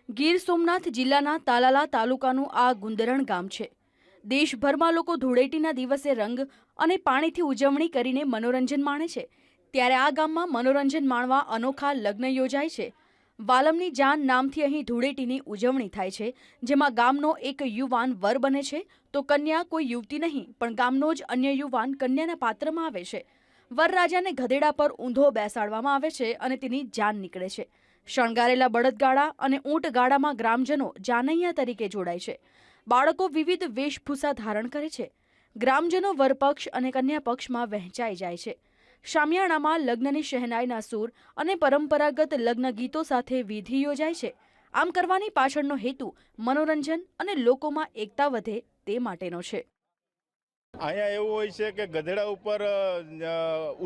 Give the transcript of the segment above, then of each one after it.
ગીર સોમનાથ જિલ્લાના તાલાલા તાલુકાનું આ ગુંદરણ ગામ છે। દેશભરમાં લોકો ધૂળેટીના દિવસે રંગ અને પાણીથી ઉજવણી કરીને મનોરંજન માણે છે, ત્યારે આ ગામમાં મનોરંજન માણવા અનોખા લગ્ન યોજાય છે। વાલમની જાન નામથી અહીં ધૂળેટીની ઉજવણી થાય છે, જેમાં ગામનો એક યુવાન વર બને છે તો કન્યા કોઈ યુવતી નહીં પણ ગામનો જ અન્ય યુવાન કન્યાના પાત્રમાં આવે છે। વરરાજાને ગધેડા પર ઊંધો બેસાડવામાં આવે છે અને તેની જાન નીકળે છે। શણગારેલા બળદગાડા અને ઊંટગાડામાં ગ્રામજનો જાનૈયા તરીકે જોડાય છે। બાળકો વિવિધ વેશભૂષા ધારણ કરે છે। ગ્રામજનો વરપક્ષ અને કન્યા પક્ષમાં વહેંચાઈ જાય છે। શામિયાણામાં લગ્નની શહેનાઈના સૂર અને પરંપરાગત લગ્ન ગીતો સાથે વિધિ યોજાય છે। આમ કરવાની પાછળનો હેતુ મનોરંજન અને લોકોમાં એકતા વધે તે માટેનો છે। અહીંયા એવું હોય છે કે ગધેડા ઉપર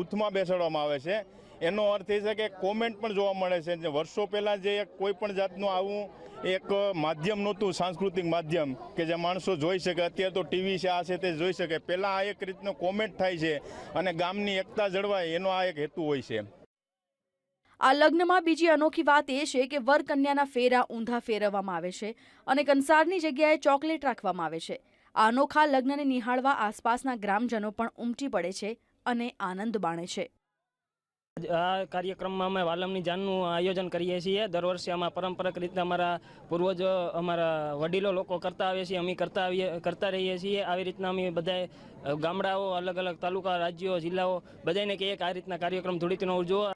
ઉથમાં બેસાડવામાં આવે છે। એનો અર્થ એ છે કે કોમેન્ટ પણ જોવા મળે છે। વર્ષો પહેલાં જે કોઈ પણ જાતનું આવું એક માધ્યમ નહોતું, સાંસ્કૃતિક માધ્યમ કે જે માણસો જોઈ શકે। અત્યારે તો ટીવી છે, આ છે તે જોઈ શકે। પહેલાં આ એક રીતનો કોમેન્ટ થાય છે અને ગામની એકતા જળવાય એનો આ એક હેતુ હોય છે। આ લગ્નમાં બીજી અનોખી વાત એ છે કે વર કન્યાના ફેરા ઊંધા ફેરવવામાં આવે છે અને કંસારની જગ્યાએ ચોકલેટ રાખવામાં આવે છે। આ અનોખા લગ્નને નિહાળવા આસપાસના ગ્રામજનો પણ ઉમટી પડે છે અને આનંદ માણે છે। આ કાર્યક્રમમાં અમે વાલમની જાનનું આયોજન કરીએ છીએ। દર વર્ષે આમાં પરંપરાગત રીતે અમારા પૂર્વજો, અમારા વડીલો લોકો કરતા આવે છે, અમે કરતા રહીએ છીએ। આવી રીતના અમે બધા ગામડાઓ, અલગ અલગ તાલુકા, રાજ્યો, જિલ્લાઓ બધાને કે એક આ રીતના કાર્યક્રમ ધૂળેટીનો ઉજવો।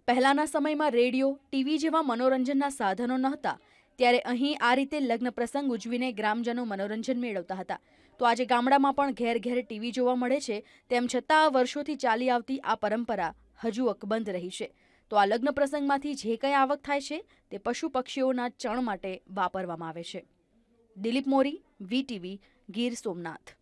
પહેલાના સમયમાં રેડિયો, ટીવી જેવા મનોરંજનના સાધનો નહોતા, ત્યારે અહીં આ રીતે લગ્ન પ્રસંગ ઉજવીને ગ્રામજનો મનોરંજન મેળવતા હતા। તો આજે ગામડામાં પણ ઘેર ઘેર ટીવી જોવા મળે છે, તેમ છતાં આ વર્ષોથી ચાલી આવતી આ પરંપરા હજુ અકબંધ રહી છે। તો આ લગ્ન પ્રસંગમાંથી જે કંઈ આવક થાય છે તે પશુ પક્ષીઓના ચણ માટે વાપરવામાં આવે છે। દિલીપ મોરી, વીટીવી, ગીર સોમનાથ।